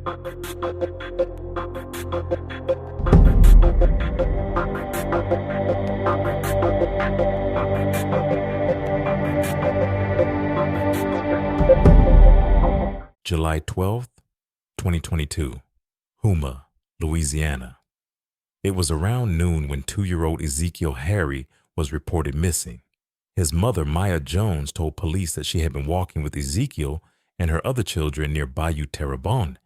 July 12th, 2022, Houma, Louisiana. It was around noon when 2-year-old Ezekiel Harry was reported missing. His mother, Maya Jones, told police that she had been walking with Ezekiel and her other children near Bayou Terrebonne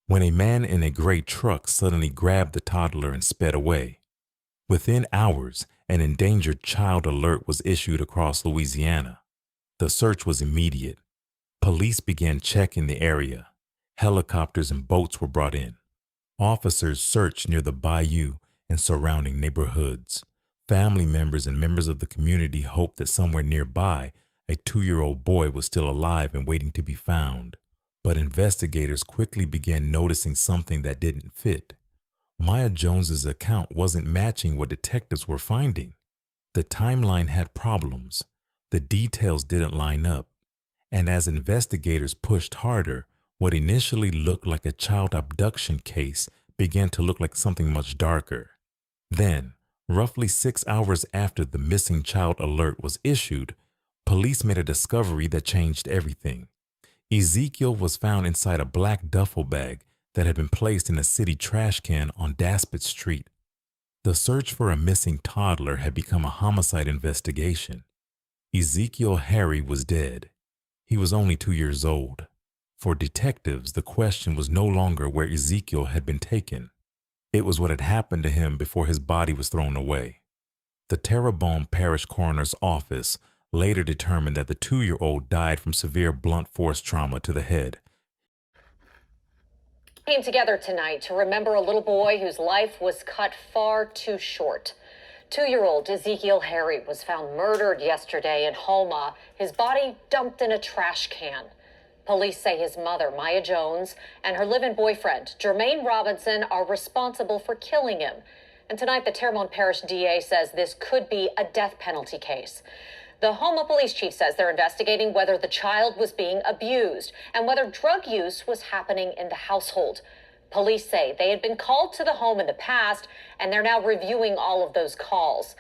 when a man in a gray truck suddenly grabbed the toddler and sped away. Within hours, an endangered child alert was issued across Louisiana. The search was immediate. Police began checking the area. Helicopters and boats were brought in. Officers searched near the bayou and surrounding neighborhoods. Family members and members of the community hoped that somewhere nearby, a 2-year-old boy was still alive and waiting to be found. But investigators quickly began noticing something that didn't fit. Maya Jones's account wasn't matching what detectives were finding. The timeline had problems. The details didn't line up. And as investigators pushed harder, what initially looked like a child abduction case began to look like something much darker. Then, roughly 6 hours after the missing child alert was issued, police made a discovery that changed everything. Ezekiel was found inside a black duffel bag that had been placed in a city trash can on Daspit Street. The search for a missing toddler had become a homicide investigation. Ezekiel Harry was dead. He was only 2 years old. For detectives, the question was no longer where Ezekiel had been taken. It was what had happened to him before his body was thrown away. The Terrebonne Parish coroner's office later determined that the 2-year-old died from severe blunt force trauma to the head. Came together tonight to remember a little boy whose life was cut far too short. 2-year-old Ezekiel Harry was found murdered yesterday in Houma, his body dumped in a trash can. Police say his mother, Maya Jones, and her live-in boyfriend, Jermaine Robinson, are responsible for killing him. And tonight, the Terrebonne Parish DA says this could be a death penalty case. The Houma police chief says they're investigating whether the child was being abused and whether drug use was happening in the household. Police say they had been called to the home in the past, and they're now reviewing all of those calls.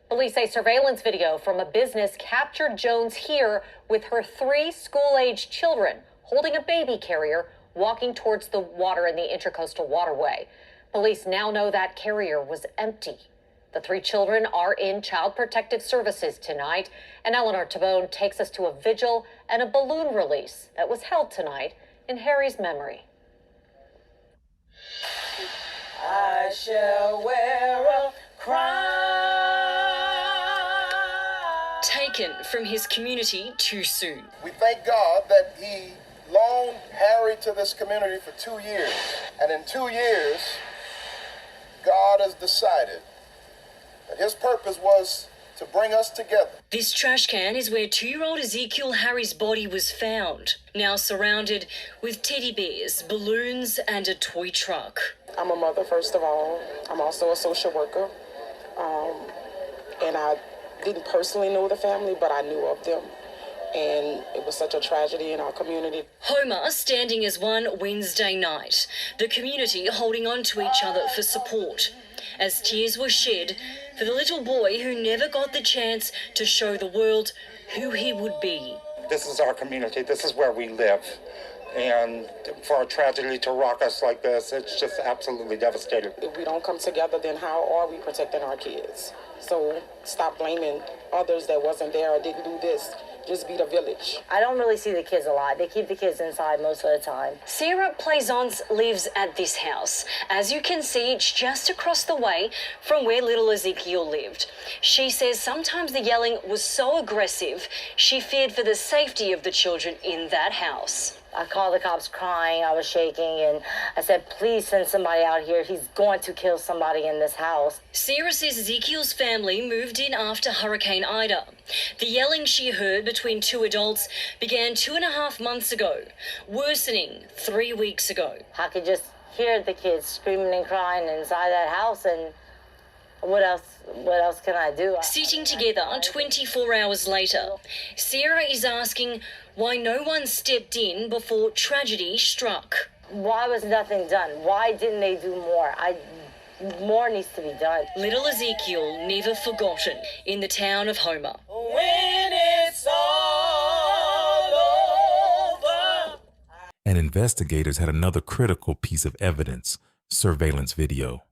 Police say surveillance video from a business captured Jones here with her 3 school-aged children holding a baby carrier walking towards the water in the Intracoastal Waterway. Police now know that carrier was empty. The 3 children are in Child Protective Services tonight, and Eleanor Tabone takes us to a vigil and a balloon release that was held tonight in Harry's memory. I shall wear a crown. Taken from his community too soon. We thank God that he loaned Harry to this community for 2 years. And in 2 years, God has decided that his purpose was to bring us together. This trash can is where 2-year-old Ezekiel Harry's body was found, now surrounded with teddy bears, balloons, and a toy truck. I'm a mother, first of all. I'm also a social worker. And I didn't personally know the family, but I knew of them. And it was such a tragedy in our community. Houma standing as one Wednesday night, the community holding on to each other for support, as tears were shed for the little boy who never got the chance to show the world who he would be. This is our community. This is where we live. And for a tragedy to rock us like this, it's just absolutely devastating. If we don't come together, then how are we protecting our kids? So stop blaming others that wasn't there or didn't do this. Just be the village. I don't really see the kids a lot. They keep the kids inside most of the time. Sarah Plaisance lives at this house. As you can see, it's just across the way from where little Ezekiel lived. She says sometimes the yelling was so aggressive, she feared for the safety of the children in that house. I called the cops crying, I was shaking, and I said, please send somebody out here. He's going to kill somebody in this house. Sarah says Ezekiel's family moved in after Hurricane Ida. The yelling she heard between 2 adults began 2.5 months ago, worsening 3 weeks ago. I could just hear the kids screaming and crying inside that house, and what else can I do? Sitting together 24 hours later, Sarah is asking why no one stepped in before tragedy struck. Why was nothing done? Why didn't they do more? More needs to be done. Little Ezekiel never forgotten in the town of Houma. When it's all over. And investigators had another critical piece of evidence: surveillance video.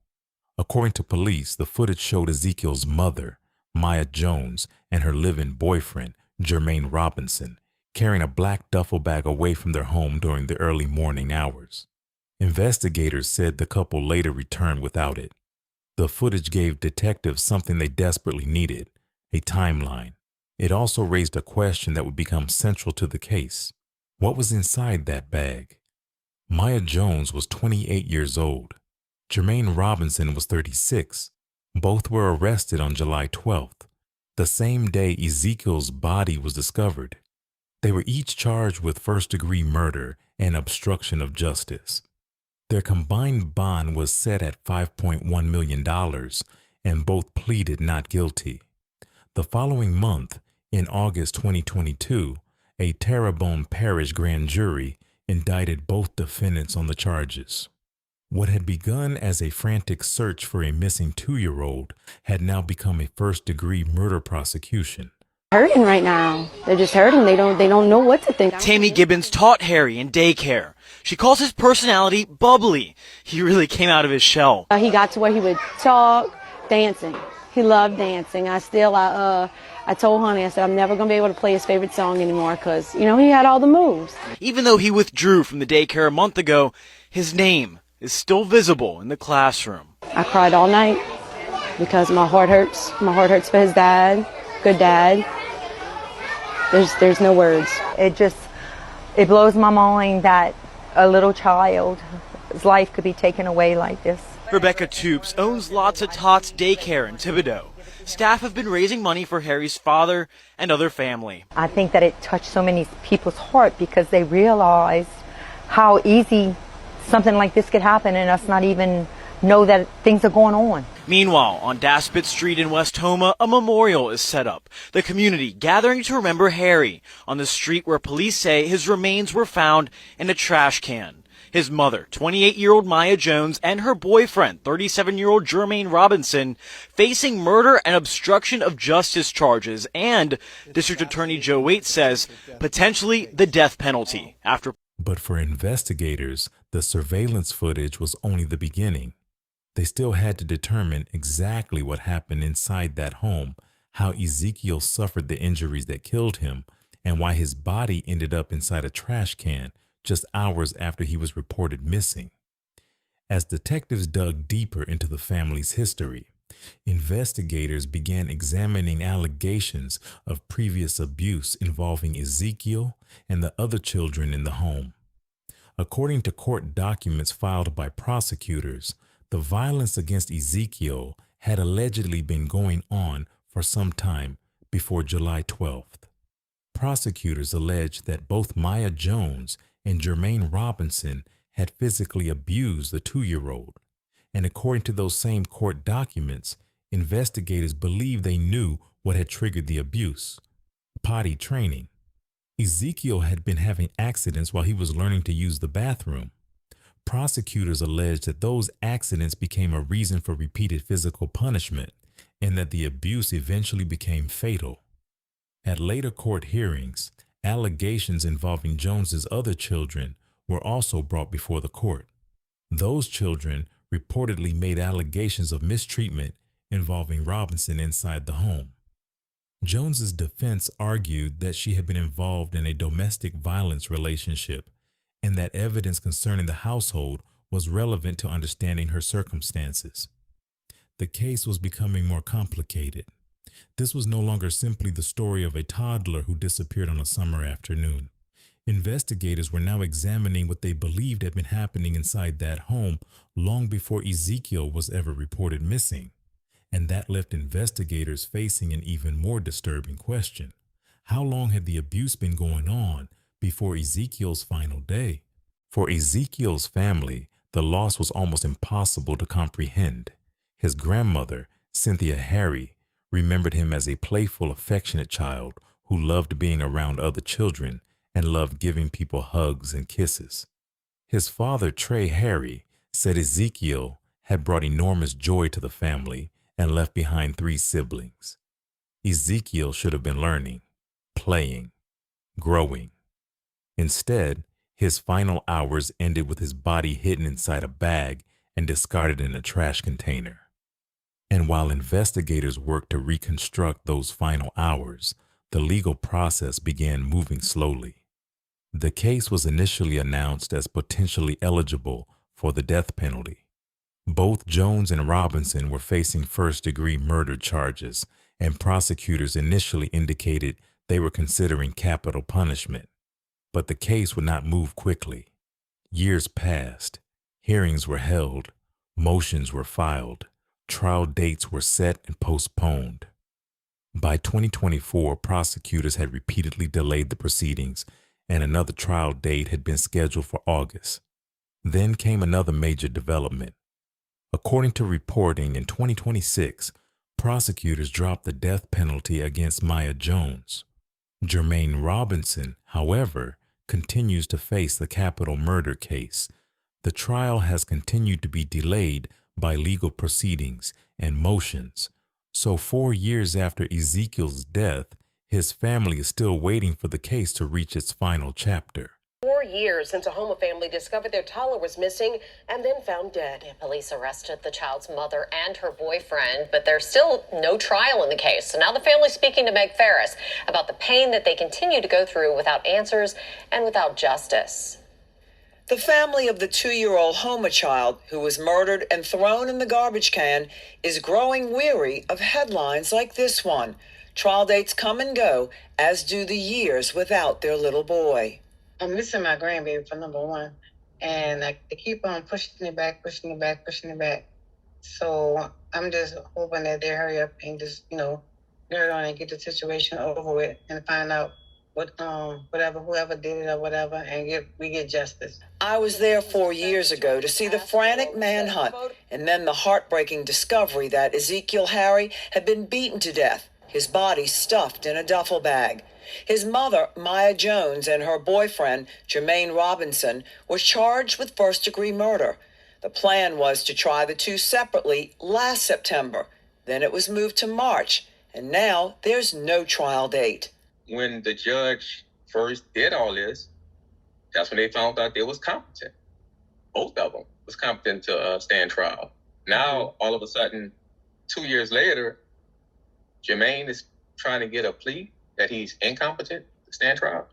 According to police, the footage showed Ezekiel's mother, Maya Jones, and her live-in boyfriend, Jermaine Robinson, carrying a black duffel bag away from their home during the early morning hours. Investigators said the couple later returned without it. The footage gave detectives something they desperately needed: a timeline. It also raised a question that would become central to the case. What was inside that bag? Maya Jones was 28 years old. Jermaine Robinson was 36. Both were arrested on July 12th, the same day Ezekiel's body was discovered. They were each charged with first-degree murder and obstruction of justice. Their combined bond was set at $5.1 million, and both pleaded not guilty. The following month, in August 2022, a Terrebonne Parish grand jury indicted both defendants on the charges. What had begun as a frantic search for a missing 2-year-old had now become a first-degree murder prosecution. Hurting right now. They're just hurting. They don't know what to think. Tammy Gibbons taught Harry in daycare. She calls his personality bubbly. He really came out of his shell. He got to where he would talk, dancing. He loved dancing. I told Honey, I said, I'm never going to be able to play his favorite song anymore because, he had all the moves. Even though he withdrew from the daycare a month ago, his name is still visible in the classroom. I cried all night because my heart hurts. My heart hurts for his dad, good dad. There's no words. It blows my mind that a little child's life could be taken away like this. Rebecca Toops owns Lots of Tots Daycare in Thibodeau. Staff have been raising money for Harry's father and other family. I think that it touched so many people's heart because they realized how easy something like this could happen and us not even know that things are going on. Meanwhile, on Daspit Street in West Houma, a memorial is set up. The community gathering to remember Harry on the street where police say his remains were found in a trash can. His mother, 28-year-old Maya Jones, and her boyfriend, 37-year-old Jermaine Robinson, facing murder and obstruction of justice charges, and District Attorney Joe Waite says potentially the death penalty after. But for investigators, the surveillance footage was only the beginning. They still had to determine exactly what happened inside that home, how Ezekiel suffered the injuries that killed him, and why his body ended up inside a trash can just hours after he was reported missing. As detectives dug deeper into the family's history, investigators began examining allegations of previous abuse involving Ezekiel and the other children in the home. According to court documents filed by prosecutors, the violence against Ezekiel had allegedly been going on for some time before July 12th. Prosecutors alleged that both Maya Jones and Jermaine Robinson had physically abused the 2-year-old, and according to those same court documents, investigators believed they knew what had triggered the abuse: potty training. Ezekiel had been having accidents while he was learning to use the bathroom. Prosecutors alleged that those accidents became a reason for repeated physical punishment and that the abuse eventually became fatal. At later court hearings, allegations involving Jones's other children were also brought before the court. Those children reportedly made allegations of mistreatment involving Robinson inside the home. Jones's defense argued that she had been involved in a domestic violence relationship and that evidence concerning the household was relevant to understanding her circumstances. The case was becoming more complicated. This was no longer simply the story of a toddler who disappeared on a summer afternoon. Investigators were now examining what they believed had been happening inside that home long before Ezekiel was ever reported missing. And that left investigators facing an even more disturbing question. How long had the abuse been going on before Ezekiel's final day? For Ezekiel's family, the loss was almost impossible to comprehend. His grandmother, Cynthia Harry, remembered him as a playful, affectionate child who loved being around other children and loved giving people hugs and kisses. His father, Trey Harry, said Ezekiel had brought enormous joy to the family and left behind 3 siblings. Ezekiel should have been learning, playing, growing. Instead, his final hours ended with his body hidden inside a bag and discarded in a trash container. And while investigators worked to reconstruct those final hours, the legal process began moving slowly. The case was initially announced as potentially eligible for the death penalty. Both Jones and Robinson were facing first-degree murder charges, and prosecutors initially indicated they were considering capital punishment. But the case would not move quickly. Years passed, hearings were held, motions were filed, trial dates were set and postponed. By 2024, prosecutors had repeatedly delayed the proceedings, and another trial date had been scheduled for August. Then came another major development. According to reporting, in 2026, prosecutors dropped the death penalty against Maya Jones. Jermaine Robinson, however, continues to face the capital murder case. The trial has continued to be delayed by legal proceedings and motions. So 4 years after Ezekiel's death, his family is still waiting for the case to reach its final chapter. 4 years since a Houma family discovered their toddler was missing and then found dead. Police arrested the child's mother and her boyfriend, but there's still no trial in the case. So now the family's speaking to Meg Ferris about the pain that they continue to go through without answers and without justice. The family of the 2-year-old Houma child who was murdered and thrown in the garbage can is growing weary of headlines like this one. Trial dates come and go, as do the years without their little boy. I'm missing my grandbaby for number one, and I keep on pushing it back. So I'm just hoping that they hurry up and just, get on and get the situation over with and find out whoever did it or whatever, and we get justice. I was there 4 years ago to see the frantic manhunt and then the heartbreaking discovery that Ezekiel Harry had been beaten to death, his body stuffed in a duffel bag. His mother, Maya Jones, and her boyfriend, Jermaine Robinson, were charged with first-degree murder. The plan was to try the two separately last September. Then it was moved to March, and now there's no trial date. When the judge first did all this, that's when they found out they was competent. Both of them was competent to stand trial. Now, all of a sudden, 2 years later, Jermaine is trying to get a plea that he's incompetent to stand trial.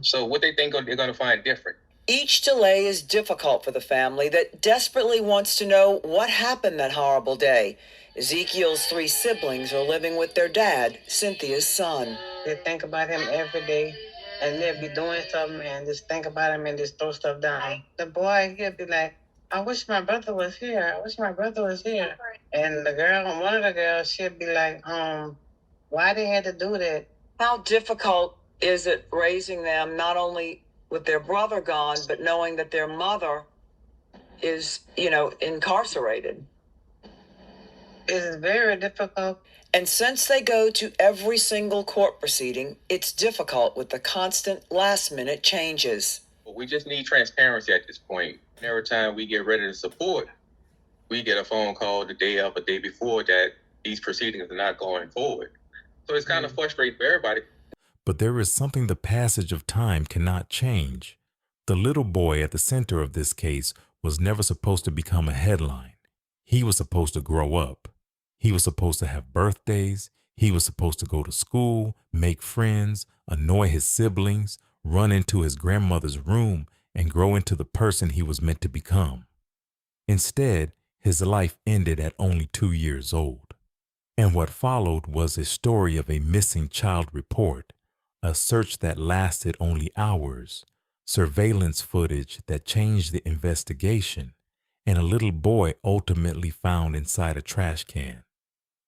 So what they think they're going to find different. Each delay is difficult for the family that desperately wants to know what happened that horrible day. Ezekiel's 3 siblings are living with their dad, Cynthia's son. They think about him every day, and they'll be doing something and just think about him and just throw stuff down. The boy, he'll be like, I wish my brother was here. And one of the girls, she'll be like, why they had to do that? How difficult is it raising them, not only with their brother gone, but knowing that their mother is, incarcerated? It is very difficult. And since they go to every single court proceeding, it's difficult with the constant last-minute changes. We just need transparency at this point. Every time we get ready to support, we get a phone call the day of or day before that these proceedings are not going forward. So it's kind of frustrating for everybody. But there is something the passage of time cannot change. The little boy at the center of this case was never supposed to become a headline. He was supposed to grow up. He was supposed to have birthdays. He was supposed to go to school, make friends, annoy his siblings, run into his grandmother's room, and grow into the person he was meant to become. Instead, his life ended at only 2 years old. And what followed was a story of a missing child report, a search that lasted only hours, surveillance footage that changed the investigation, and a little boy ultimately found inside a trash can.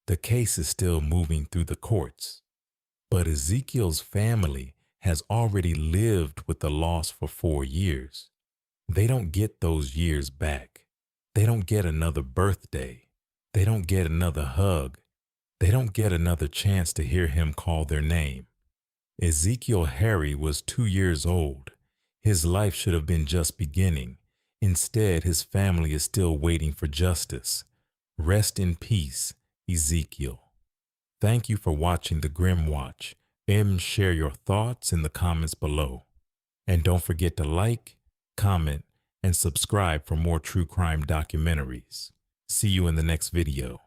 The case is still moving through the courts, but Ezekiel's family has already lived with the loss for 4 years. They don't get those years back. They don't get another birthday. They don't get another hug. They don't get another chance to hear him call their name. Ezekiel Harry was 2 years old. His life should have been just beginning. Instead, his family is still waiting for justice. Rest in peace, Ezekiel. Thank you for watching The Grim Watch. Share your thoughts in the comments below. And don't forget to like, comment, and subscribe for more true crime documentaries. See you in the next video.